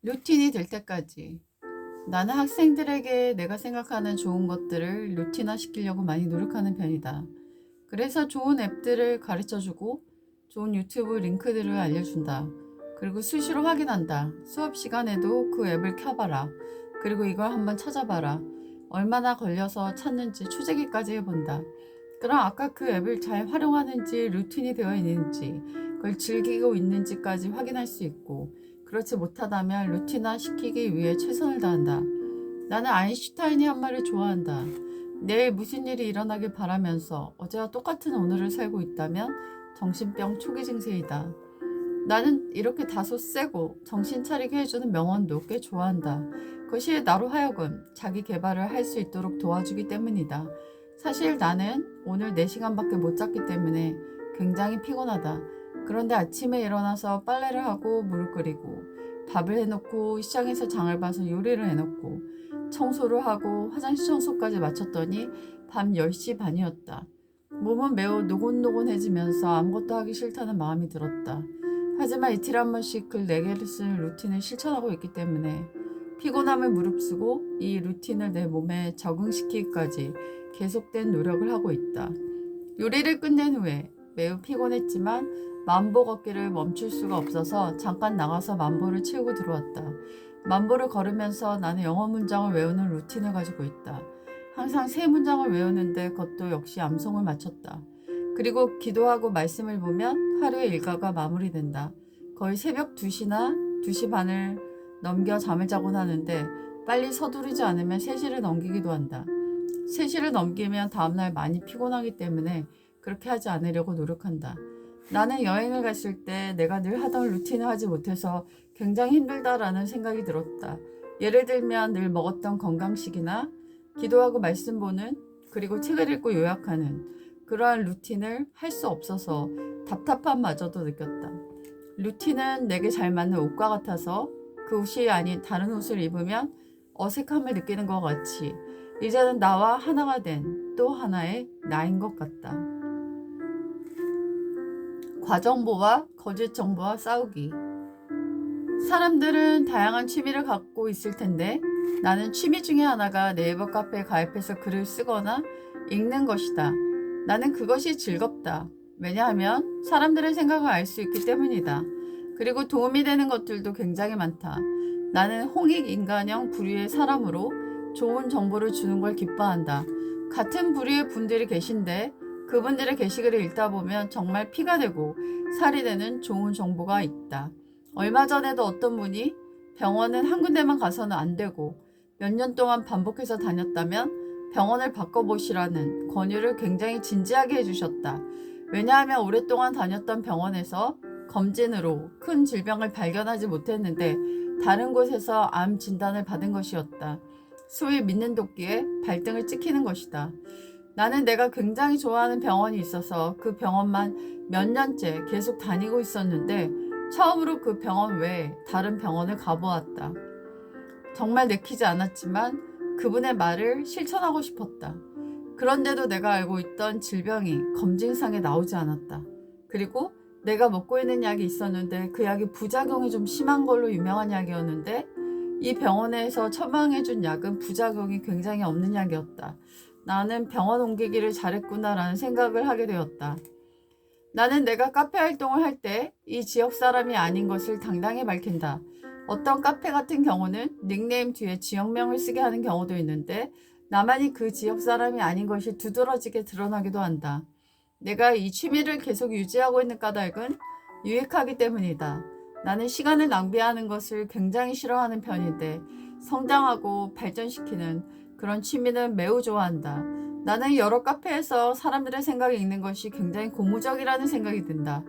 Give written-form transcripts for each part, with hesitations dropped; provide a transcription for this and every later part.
루틴이 될 때까지 나는 학생들에게 내가 생각하는 좋은 것들을 루틴화 시키려고 많이 노력하는 편이다. 그래서 좋은 앱들을 가르쳐주고 좋은 유튜브 링크들을 알려준다. 그리고 수시로 확인한다. 수업 시간에도 그 앱을 켜봐라. 그리고 이걸 한번 찾아봐라. 얼마나 걸려서 찾는지 추재기까지 해본다. 그럼 아까 그 앱을 잘 활용하는지 루틴이 되어 있는지 그걸 즐기고 있는지까지 확인할 수 있고, 그렇지 못하다면 루틴화 시키기 위해 최선을 다한다. 나는 아인슈타인이 한 말을 좋아한다. 내일 무슨 일이 일어나길 바라면서 어제와 똑같은 오늘을 살고 있다면 정신병 초기 증세이다. 나는 이렇게 다소 세고 정신 차리게 해주는 명언도 꽤 좋아한다. 그것이 나로 하여금 자기 개발을 할 수 있도록 도와주기 때문이다. 사실 나는 오늘 4시간밖에 못 잤기 때문에 굉장히 피곤하다. 그런데 아침에 일어나서 빨래를 하고 물을 끓이고 밥을 해놓고 시장에서 장을 봐서 요리를 해놓고 청소를 하고 화장실 청소까지 마쳤더니 밤 10시 반이었다. 몸은 매우 노곤노곤해지면서 아무것도 하기 싫다는 마음이 들었다. 하지만 이틀에 한 번씩 글 4개를 쓰는 루틴을 실천하고 있기 때문에 피곤함을 무릅쓰고 이 루틴을 내 몸에 적응시키기까지 계속된 노력을 하고 있다. 요리를 끝낸 후에 매우 피곤했지만 만보 걷기를 멈출 수가 없어서 잠깐 나가서 만보를 채우고 들어왔다. 만보를 걸으면서 나는 영어 문장을 외우는 루틴을 가지고 있다. 항상 3문장을 외우는데 그것도 역시 암송을 맞췄다. 그리고 기도하고 말씀을 보면 하루의 일과가 마무리된다. 거의 새벽 2시나 2시 반을 넘겨 잠을 자곤 하는데 빨리 서두르지 않으면 3시를 넘기기도 한다. 3시를 넘기면 다음날 많이 피곤하기 때문에 그렇게 하지 않으려고 노력한다. 나는 여행을 갔을 때 내가 늘 하던 루틴을 하지 못해서 굉장히 힘들다라는 생각이 들었다. 예를 들면 늘 먹었던 건강식이나 기도하고 말씀 보는, 그리고 책을 읽고 요약하는 그러한 루틴을 할 수 없어서 답답함마저도 느꼈다. 루틴은 내게 잘 맞는 옷과 같아서 그 옷이 아닌 다른 옷을 입으면 어색함을 느끼는 것 같이 이제는 나와 하나가 된 또 하나의 나인 것 같다. 과정보와 거짓 정보와 싸우기. 사람들은 다양한 취미를 갖고 있을 텐데 나는 취미 중에 하나가 네이버 카페에 가입해서 글을 쓰거나 읽는 것이다. 나는 그것이 즐겁다. 왜냐하면 사람들의 생각을 알 수 있기 때문이다. 그리고 도움이 되는 것들도 굉장히 많다. 나는 홍익인간형 부류의 사람으로 좋은 정보를 주는 걸 기뻐한다. 같은 부류의 분들이 계신데 그분들의 게시글을 읽다 보면 정말 피가 되고 살이 되는 좋은 정보가 있다. 얼마 전에도 어떤 분이 병원은 한 군데만 가서는 안 되고 몇 년 동안 반복해서 다녔다면 병원을 바꿔보시라는 권유를 굉장히 진지하게 해주셨다. 왜냐하면 오랫동안 다녔던 병원에서 검진으로 큰 질병을 발견하지 못했는데 다른 곳에서 암 진단을 받은 것이었다. 소위 믿는 도끼에 발등을 찍히는 것이다. 나는 내가 굉장히 좋아하는 병원이 있어서 그 병원만 몇 년째 계속 다니고 있었는데 처음으로 그 병원 외에 다른 병원을 가보았다. 정말 내키지 않았지만 그분의 말을 실천하고 싶었다. 그런데도 내가 알고 있던 질병이 검진상에 나오지 않았다. 그리고 내가 먹고 있는 약이 있었는데 그 약이 부작용이 좀 심한 걸로 유명한 약이었는데 이 병원에서 처방해준 약은 부작용이 굉장히 없는 약이었다. 나는 병원 옮기기를 잘했구나라는 생각을 하게 되었다. 나는 내가 카페 활동을 할 때 이 지역 사람이 아닌 것을 당당히 밝힌다. 어떤 카페 같은 경우는 닉네임 뒤에 지역명을 쓰게 하는 경우도 있는데 나만이 그 지역 사람이 아닌 것이 두드러지게 드러나기도 한다. 내가 이 취미를 계속 유지하고 있는 까닭은 유익하기 때문이다. 나는 시간을 낭비하는 것을 굉장히 싫어하는 편인데 성장하고 발전시키는 그런 취미는 매우 좋아한다. 나는 여러 카페에서 사람들의 생각을 읽는 것이 굉장히 고무적이라는 생각이 든다.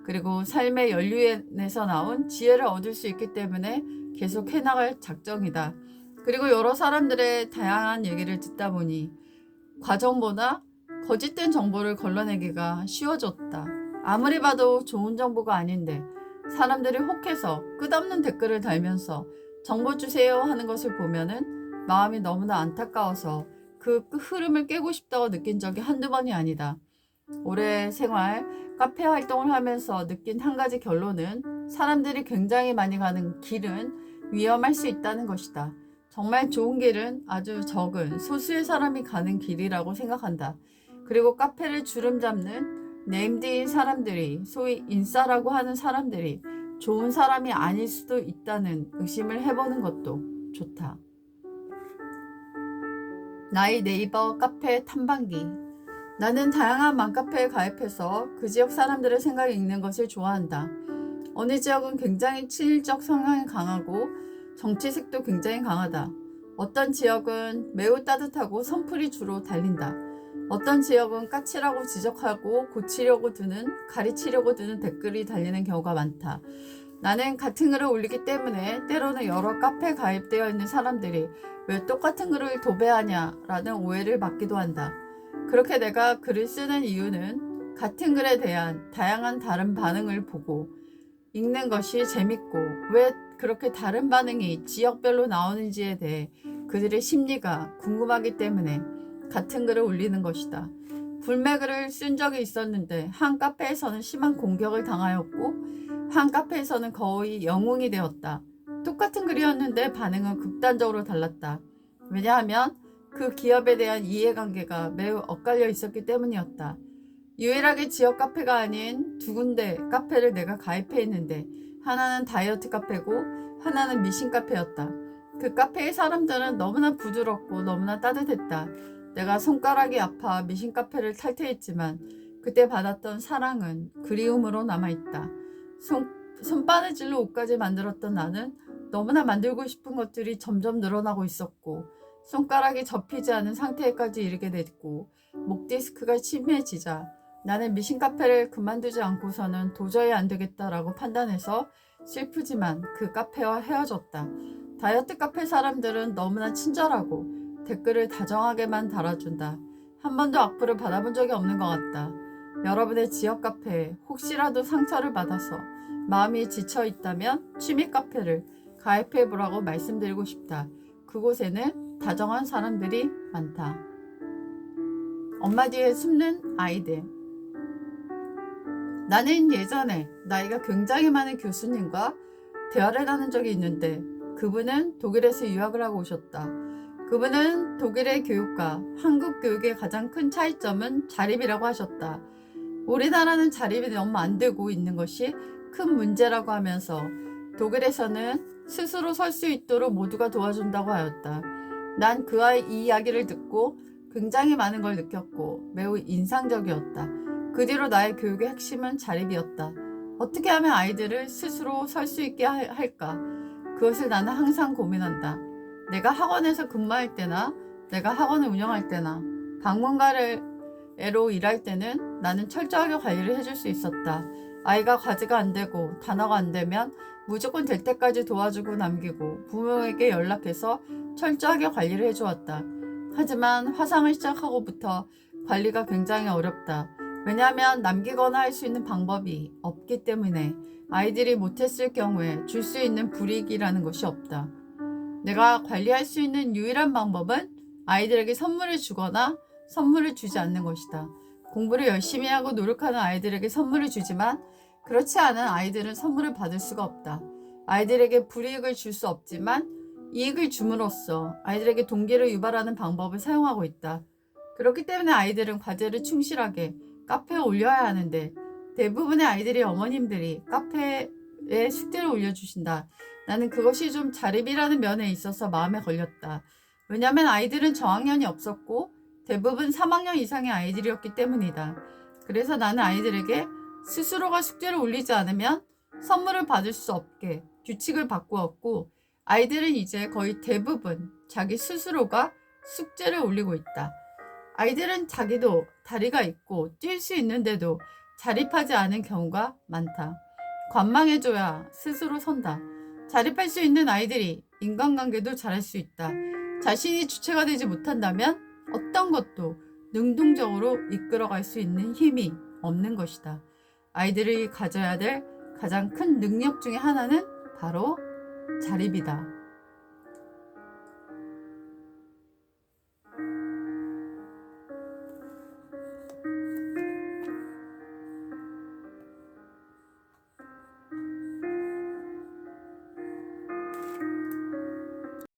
그리고 삶의 연륜에서 나온 지혜를 얻을 수 있기 때문에 계속 해나갈 작정이다. 그리고 여러 사람들의 다양한 얘기를 듣다 보니 과정보다 거짓된 정보를 걸러내기가 쉬워졌다. 아무리 봐도 좋은 정보가 아닌데 사람들이 혹해서 끝없는 댓글을 달면서 정보 주세요 하는 것을 보면은 마음이 너무나 안타까워서 그 흐름을 깨고 싶다고 느낀 적이 한두 번이 아니다. 올해 생활, 카페 활동을 하면서 느낀 한 가지 결론은 사람들이 굉장히 많이 가는 길은 위험할 수 있다는 것이다. 정말 좋은 길은 아주 적은 소수의 사람이 가는 길이라고 생각한다. 그리고 카페를 주름 잡는 네임드인 사람들이, 소위 인싸라고 하는 사람들이 좋은 사람이 아닐 수도 있다는 의심을 해보는 것도 좋다. 나의 네이버 카페 탐방기. 나는 다양한 맘카페에 가입해서 그 지역 사람들의 생각을 읽는 것을 좋아한다. 어느 지역은 굉장히 친일적 성향이 강하고 정치색도 굉장히 강하다. 어떤 지역은 매우 따뜻하고 선풀이 주로 달린다. 어떤 지역은 까칠하고 지적하고 가르치려고 드는 댓글이 달리는 경우가 많다. 나는 같은 글을 올리기 때문에 때로는 여러 카페에 가입되어 있는 사람들이 왜 똑같은 글을 도배하냐라는 오해를 받기도 한다. 그렇게 내가 글을 쓰는 이유는 같은 글에 대한 다양한 다른 반응을 보고 읽는 것이 재밌고 왜 그렇게 다른 반응이 지역별로 나오는지에 대해 그들의 심리가 궁금하기 때문에 같은 글을 올리는 것이다. 불매글을 쓴 적이 있었는데 한 카페에서는 심한 공격을 당하였고 한 카페에서는 거의 영웅이 되었다. 똑같은 글이었는데 반응은 극단적으로 달랐다. 왜냐하면 그 기업에 대한 이해관계가 매우 엇갈려 있었기 때문이었다. 유일하게 지역 카페가 아닌 두 군데 카페를 내가 가입해 있는데 하나는 다이어트 카페고 하나는 미신 카페였다. 그 카페의 사람들은 너무나 부드럽고 너무나 따뜻했다. 내가 손가락이 아파 미신 카페를 탈퇴했지만 그때 받았던 사랑은 그리움으로 남아있다. 손바느질로 옷까지 만들었던 나는 너무나 만들고 싶은 것들이 점점 늘어나고 있었고 손가락이 접히지 않은 상태에까지 이르게 됐고 목 디스크가 심해지자 나는 미신 카페를 그만두지 않고서는 도저히 안 되겠다라고 판단해서 슬프지만 그 카페와 헤어졌다. 다이어트 카페 사람들은 너무나 친절하고 댓글을 다정하게만 달아준다. 한 번도 악플을 받아본 적이 없는 것 같다. 여러분의 지역 카페에 혹시라도 상처를 받아서 마음이 지쳐 있다면 취미 카페를 가입해보라고 말씀드리고 싶다. 그곳에는 다정한 사람들이 많다. 엄마 뒤에 숨는 아이들. 나는 예전에 나이가 굉장히 많은 교수님과 대화를 나눈 적이 있는데 그분은 독일에서 유학을 하고 오셨다. 그분은 독일의 교육과 한국 교육의 가장 큰 차이점은 자립이라고 하셨다. 우리나라는 자립이 너무 안 되고 있는 것이 큰 문제라고 하면서 독일에서는 스스로 설 수 있도록 모두가 도와준다고 하였다. 난 그 아이 이 이야기를 듣고 굉장히 많은 걸 느꼈고 매우 인상적이었다. 그 뒤로 나의 교육의 핵심은 자립이었다. 어떻게 하면 아이들을 스스로 설 수 있게 할까? 그것을 나는 항상 고민한다. 내가 학원에서 근무할 때나 내가 학원을 운영할 때나 방문가로 일할 때는 나는 철저하게 관리를 해줄 수 있었다. 아이가 과제가 안 되고 단어가 안 되면 무조건 될 때까지 도와주고 남기고 부모에게 연락해서 철저하게 관리를 해주었다. 하지만 화상을 시작하고부터 관리가 굉장히 어렵다. 왜냐하면 남기거나 할 수 있는 방법이 없기 때문에 아이들이 못했을 경우에 줄 수 있는 불이익이라는 것이 없다. 내가 관리할 수 있는 유일한 방법은 아이들에게 선물을 주거나 선물을 주지 않는 것이다. 공부를 열심히 하고 노력하는 아이들에게 선물을 주지만 그렇지 않은 아이들은 선물을 받을 수가 없다. 아이들에게 불이익을 줄 수 없지만 이익을 줌으로써 아이들에게 동기를 유발하는 방법을 사용하고 있다. 그렇기 때문에 아이들은 과제를 충실하게 카페에 올려야 하는데 대부분의 아이들이 어머님들이 카페에 숙제를 올려주신다. 나는 그것이 좀 자립이라는 면에 있어서 마음에 걸렸다. 왜냐하면 아이들은 저학년이 없었고 대부분 3학년 이상의 아이들이었기 때문이다. 그래서 나는 아이들에게 스스로가 숙제를 올리지 않으면 선물을 받을 수 없게 규칙을 바꾸었고 아이들은 이제 거의 대부분 자기 스스로가 숙제를 올리고 있다. 아이들은 자기도 다리가 있고 뛸 수 있는데도 자립하지 않은 경우가 많다. 관망해줘야 스스로 선다. 자립할 수 있는 아이들이 인간관계도 잘할 수 있다. 자신이 주체가 되지 못한다면 어떤 것도 능동적으로 이끌어갈 수 있는 힘이 없는 것이다. 아이들이 가져야 될 가장 큰 능력 중에 하나는 바로 자립이다.